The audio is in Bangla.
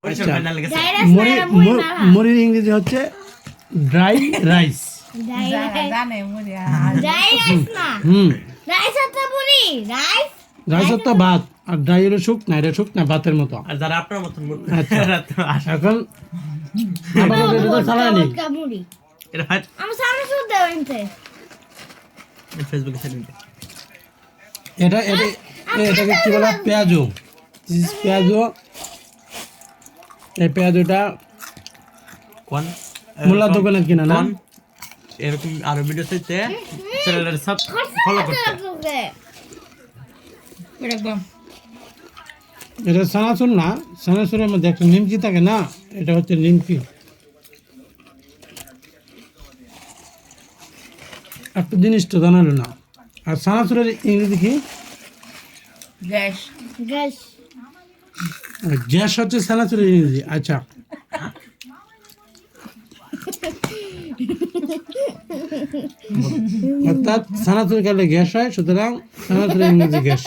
আচ্ছা মুড়ি মুড়ির ইংরেজি হচ্ছে ড্রাই রাইস। রাইস তো ভাত আর ড্রাই হলো শুকনা, এটা শুকনা ভাতের মতো। আর যারা আপনার মতন আচ্ছা এখন আপাতত এটা তো চালানি। এটা ভাই ফেসবুকে ছেড়ে দিন। এটা এটা এটাকে কি বলে পেঁয়াজু, পেঁয়াজু। এই পেঁয়াজুটা কোন মোল্লা দোকানে কিনা না? এরকম আরো ভিডিও চাইতে চ্যানেলের সাব ফলো করতে। একদম এটা সানাসুর না, সানাসুরের মধ্যে একটা নিমকি থাকে না, এটা হচ্ছে নিমকি। একটা জিনিস তো জানালো না। আর সানাসুরের ইংরেজি কি? গ্যাস গ্যাস হচ্ছে সানাসুরের ইংরেজি। আচ্ছা অর্থাৎ সানাসুর খেলে গ্যাস হয়, সুতরাং সানাসুরের ইংরেজি গ্যাস।